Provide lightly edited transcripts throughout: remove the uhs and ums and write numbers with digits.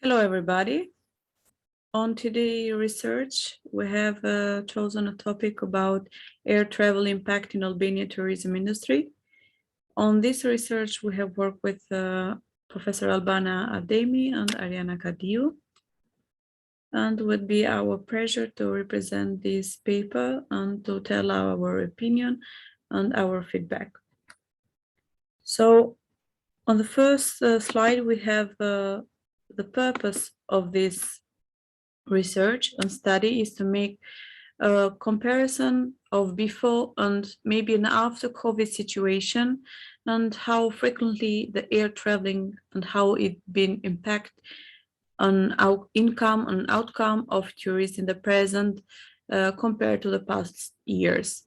Hello, everybody. On today's research, we have chosen a topic about air travel impact in Albania tourism industry. On this research, we have worked with Professor Albana at DEMİ and Arjana KADİU. And it would be our pleasure to represent this paper and to tell our opinion and our feedback. So on the first slide, we have the purpose of this research and study is to make a comparison of before and maybe an after COVID situation and how frequently the air traveling and how it been impact on our income and outcome of tourists in the present compared to the past years.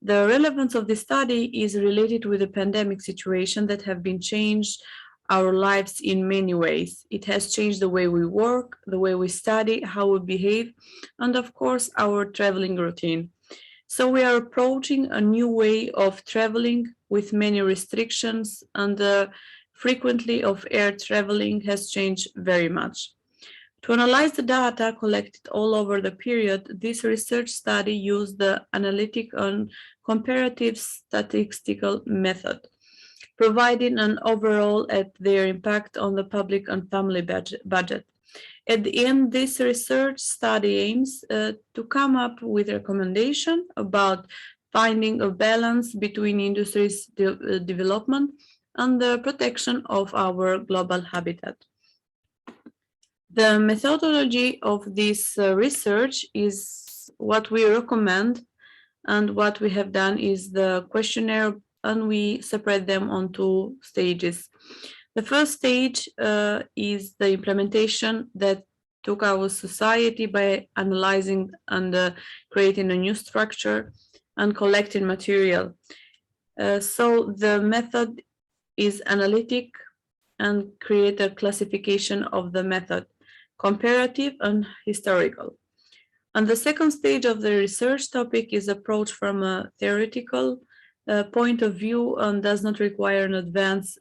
The relevance of this study is related with the pandemic situation that have been changed our lives in many ways. It has changed the way we work, the way we study, how we behave, and of course, our traveling routine. So we are approaching a new way of traveling with many restrictions, and the frequency of air traveling has changed very much. To analyze the data collected all over the period, this research study used the analytic and comparative statistical method, providing an overall at their impact on the public and family budget. At the end, this research study aims to come up with a recommendation about finding a balance between industry's development and the protection of our global habitat. The methodology of this research is what we recommend, and what we have done is the questionnaire, and we separate them on two stages. The first stage is the implementation that took our society by analyzing and creating a new structure and collecting material. So the method is analytic and create a classification of the method, comparative and historical. And the second stage of the research topic is approach from a theoretical point of view and does not require an advanced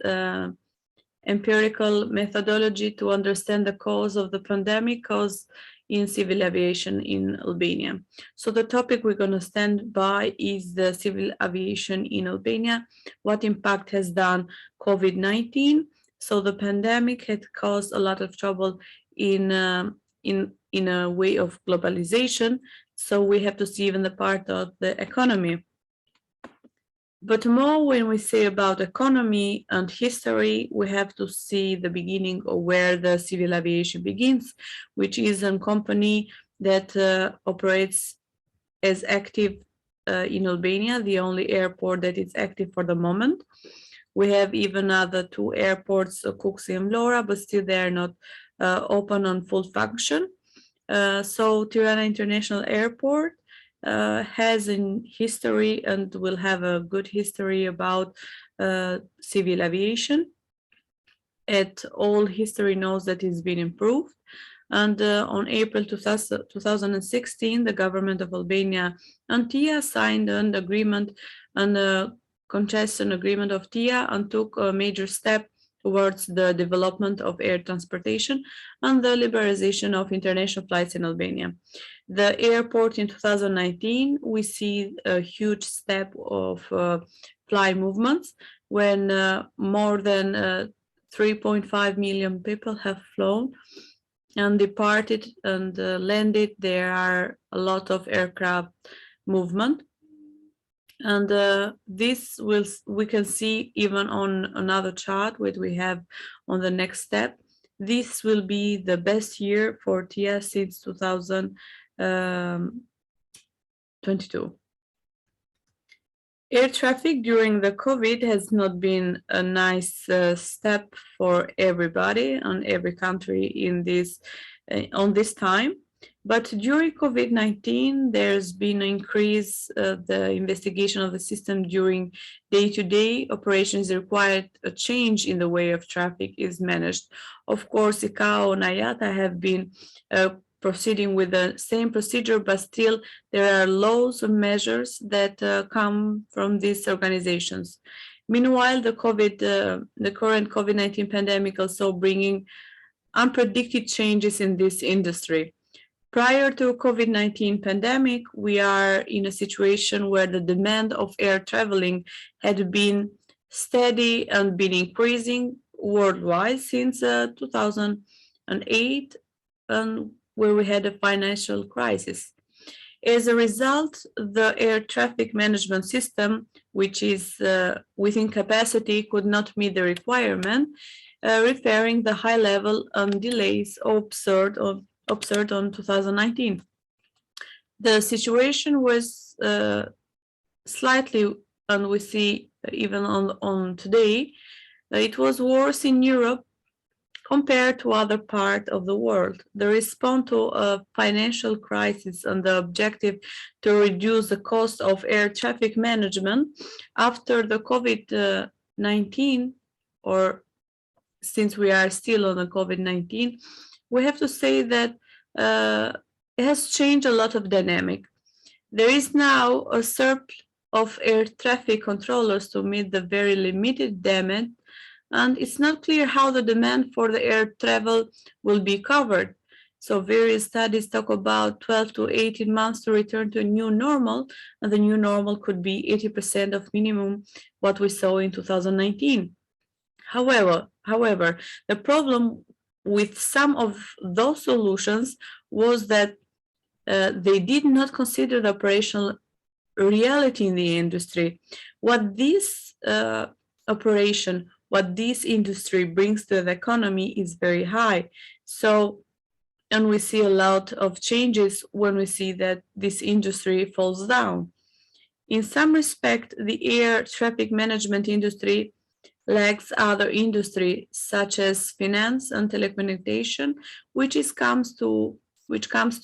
empirical methodology to understand the cause of the pandemic caused in civil aviation in Albania. So the topic we're going to stand by is the civil aviation in Albania, what impact has done COVID-19. So the pandemic had caused a lot of trouble in a way of globalization. So we have to see even the part of the economy. But more when we say about economy and history, we have to see the beginning of where the civil aviation begins, which is a company that operates as active in Albania, the only airport that is active for the moment. We have even other two airports, Kuksi and Vlora, but still they are not open on full function. So Tirana International Airport has in history and will have a good history about civil aviation. All history knows that it's been improved. And on April 2016, the government of Albania and TIA signed an agreement and a concession agreement of TIA and took a major step towards the development of air transportation and the liberalization of international flights in Albania. The airport in 2019, we see a huge step of flight movements when more than 3.5 million people have flown and departed and landed. There are a lot of aircraft movement. And this we can see even on another chart which we have on the next step. This will be the best year for TIA since 2022. Air traffic during the COVID has not been a nice step for everybody and every country in this on this time. But during COVID-19, there's been an increase the investigation of the system during day-to-day operations required a change in the way of traffic is managed. Of course, ICAO and IATA have been proceeding with the same procedure, but still there are laws and measures that come from these organizations. Meanwhile, the current COVID-19 pandemic also bringing unpredicted changes in this industry. Prior to COVID-19 pandemic, we are in a situation where the demand of air traveling had been steady and been increasing worldwide since 2008, and where we had a financial crisis. As a result, the air traffic management system, which is within capacity, could not meet the requirement, referring the high level and delays observed on 2019. The situation was slightly, and we see even on today, it was worse in Europe compared to other parts of the world. The response to a financial crisis and the objective to reduce the cost of air traffic management after the COVID-19, or since we are still on the COVID-19, we have to say that it has changed a lot of dynamic. There is now a surplus of air traffic controllers to meet the very limited demand, and it's not clear how the demand for the air travel will be covered. So various studies talk about 12 to 18 months to return to a new normal, and the new normal could be 80% of minimum what we saw in 2019. However, the problem with some of those solutions was that they did not consider the operational reality in the industry. What this what this industry brings to the economy is very high. So, and we see a lot of changes when we see that this industry falls down. In some respect, the air traffic management industry lags other industry such as finance and telecommunication, which comes to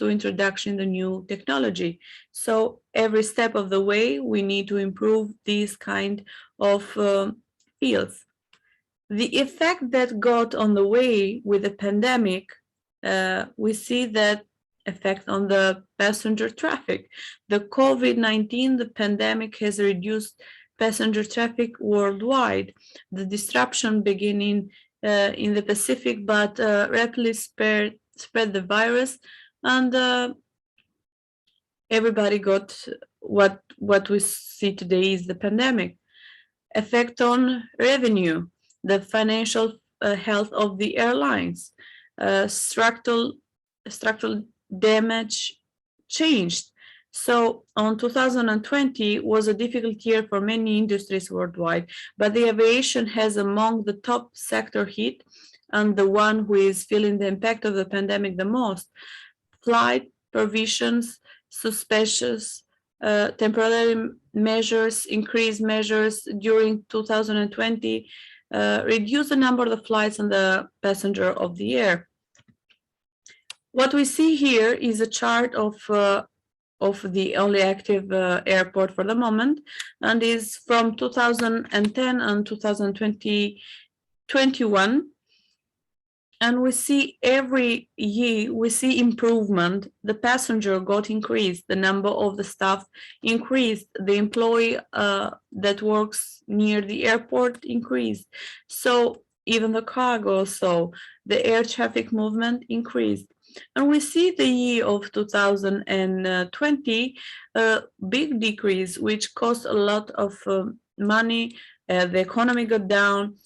introduction the new technology. So every step of the way, we need to improve these kind of fields. The effect that got on the way with the pandemic, we see that effect on the passenger traffic. The COVID-19, the pandemic has reduced passenger traffic worldwide. The disruption beginning in the Pacific, but rapidly spread the virus, and everybody got what we see today is the pandemic. Effect on revenue, the financial health of the airlines, structural damage changed. So on 2020 was a difficult year for many industries worldwide, but the aviation has among the top sector hit and the one who is feeling the impact of the pandemic the most. Flight provisions, suspensions, temporary measures, increased measures during 2020, reduce the number of the flights and the passenger of the air. What we see here is a chart of the only active airport for the moment, and is from 2010 and 2021. And we see every year, we see improvement. The passenger got increased, the number of the staff increased, the employee that works near the airport increased. So even the cargo, so the air traffic movement increased. And we see the year of 2020, a big decrease, which cost a lot of money. The economy got down,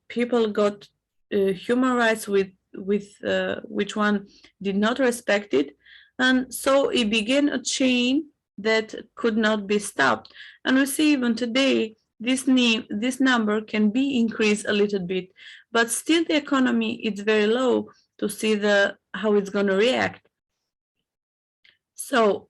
people got human rights with which one did not respect it, and so it began a chain that could not be stopped. And we see even today this number can be increased a little bit, but still the economy is very low to see how it's going to react. So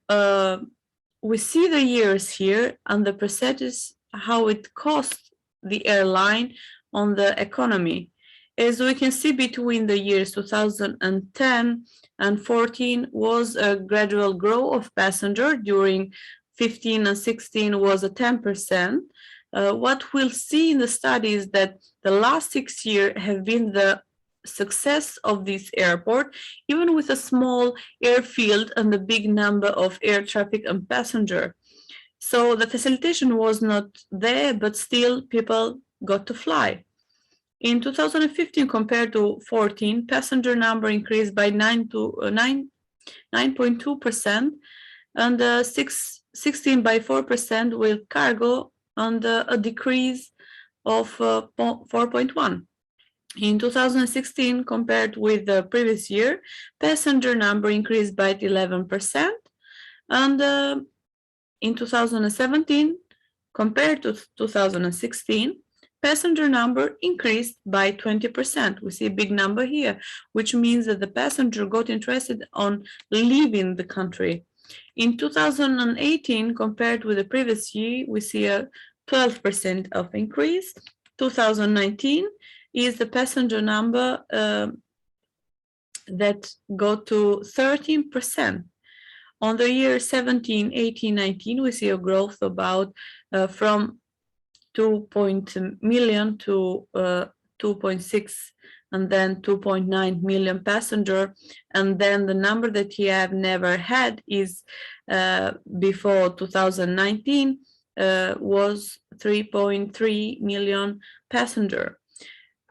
we see the years here and the percentage how it costs the airline on the economy. As we can see, between the years 2010 and 14 was a gradual growth of passenger. During 15 and 16 was a 10%. What we'll see in the study is that the last 6 years have been the success of this airport, even with a small airfield and a big number of air traffic and passenger. So the facilitation was not there, but still people got to fly. In 2015 compared to 14, passenger number increased by 9.2% and 16 by 4% with cargo and a decrease of 4.1. In 2016 compared with the previous year, passenger number increased by 11% and in 2017 compared to 2016, passenger number increased by 20%. We see a big number here, which means that the passenger got interested on leaving the country. In 2018, compared with the previous year, we see a 12% of increase. 2019 is the passenger number that got to 13%. On the year 17, 18, 19, we see a growth about from 2 million to 2.6 and then 2.9 million passenger, and then the number that he have never had is before 2019 was 3.3 million passenger.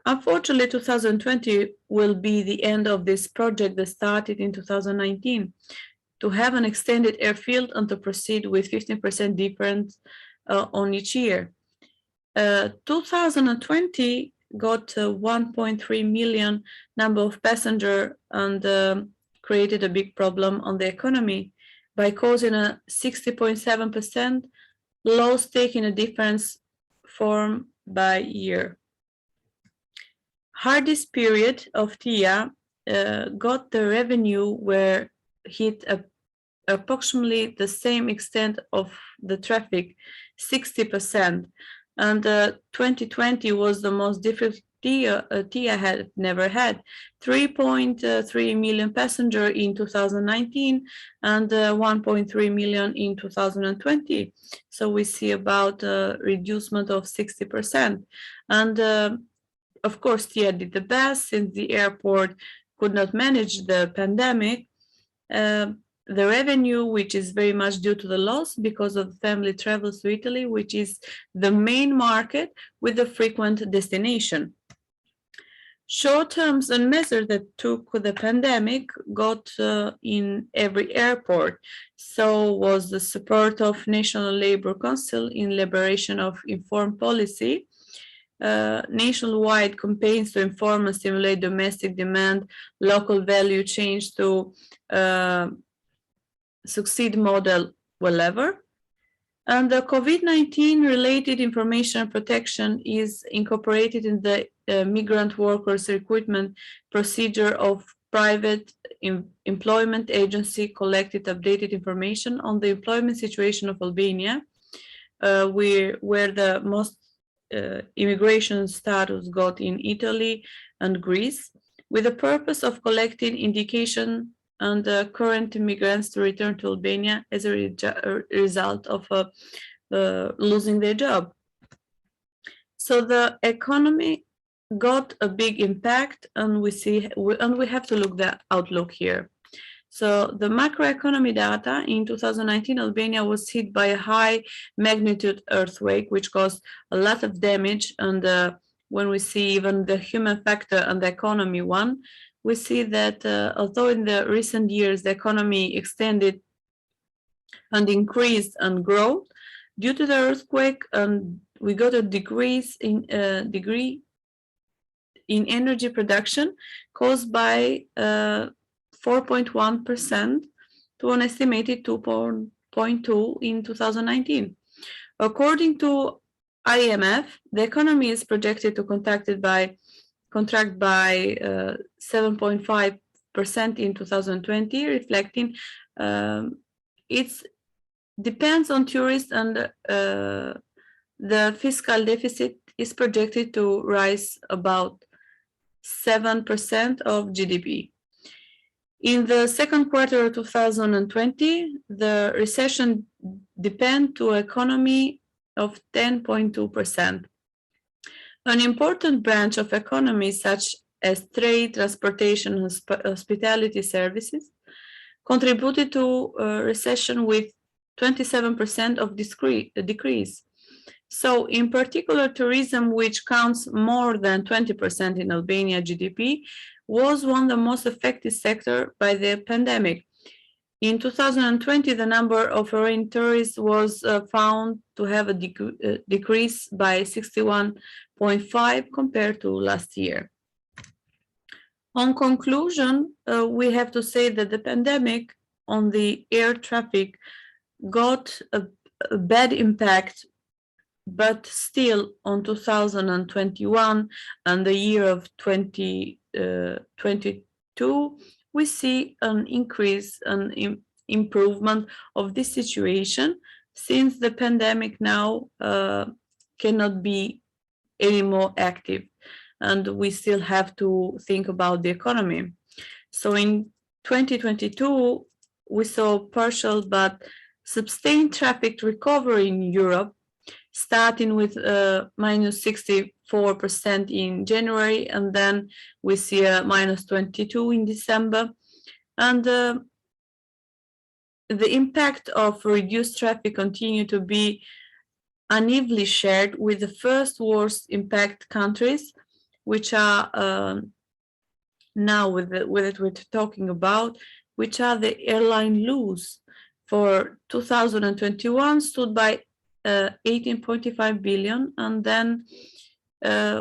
Unfortunately, 2020 will be the end of this project that started in 2019 to have an extended airfield and to proceed with 15% difference on each year. 2020 got 1.3 million number of passenger and created a big problem on the economy by causing a 60.7% loss, taking a difference form by year. Hardest period of TIA got the revenue where hit approximately the same extent of the traffic, 60%. And 2020 was the most difficult TIA had never had, 3.3 million passenger in 2019 and 1.3 million in 2020. So we see about a reducement of 60%. And of course, TIA did the best since the airport could not manage the pandemic. The revenue, which is very much due to the loss because of family travels to Italy, which is the main market with a frequent destination. Short terms and measures that took the pandemic got in every airport. So was the support of National Labor Council in liberation of informed policy, nationwide campaigns to inform and stimulate domestic demand, local value change to succeed model wherever. And the COVID-19 related information protection is incorporated in the migrant workers recruitment procedure of private employment agency collected updated information on the employment situation of Albania, where the most immigration status got in Italy and Greece, with the purpose of collecting indication and current immigrants to return to Albania as a result of losing their job. So the economy got a big impact, and we have to look the outlook here. So the macroeconomy data in 2019, Albania was hit by a high magnitude earthquake, which caused a lot of damage. And when we see even the human factor and the economy one, we see that although in the recent years the economy extended and increased and grew, due to the earthquake, we got a degree in energy production caused by 4.1% to an estimated 2.2 in 2019. According to IMF, the economy is projected to contract by 7.5% in 2020, reflecting it depends on tourists, and the fiscal deficit is projected to rise about 7% of GDP. In the second quarter of 2020, the recession depends to an economy of 10.2%. An important branch of economy, such as trade, transportation, and hospitality services, contributed to a recession with 27% of decrease. So in particular, tourism, which counts more than 20% in Albania GDP, was one of the most affected sectors by the pandemic. In 2020, the number of foreign tourists was found to have a decrease by 61.5 compared to last year. On conclusion, we have to say that the pandemic on the air traffic got a bad impact, but still on 2021 and the year of 2022, we see an increase, an improvement of this situation, since the pandemic now cannot be any more active, and we still have to think about the economy. So in 2022, we saw partial but sustained traffic recovery in Europe, starting with minus 64% in January, and then we see a minus 22 in December. And the impact of reduced traffic continued to be unevenly shared with the first worst impact countries, which are now with it we're talking about, which are the airline loss for 2021 stood by 18.5 billion, and then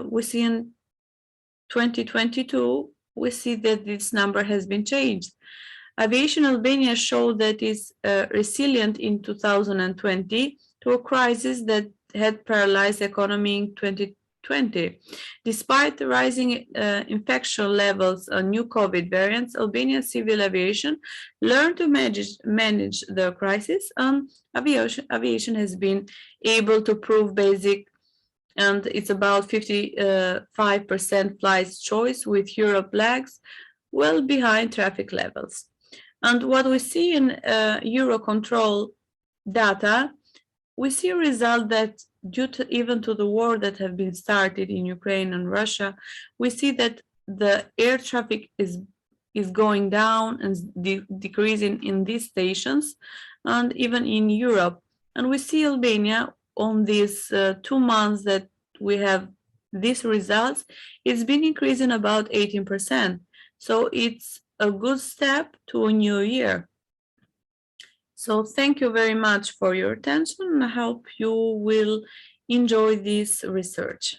we see in 2022 we see that this number has been changed. Aviation Albania showed that it's resilient in 2020 to a crisis that had paralyzed the economy in 2020. Despite the rising infection levels and new COVID variants, Albanian civil aviation learned to manage the crisis, and aviation has been able to prove basic, and it's about 55% flights choice, with Europe lags well behind traffic levels. And what we see in Eurocontrol data, we see a result that due to even to the war that have been started in Ukraine and Russia, we see that the air traffic is going down and decreasing in these stations and even in Europe. And we see Albania on these 2 months that we have these results, it's been increasing about 18%. So it's a good step to a new year. So thank you very much for your attention. I hope you will enjoy this research.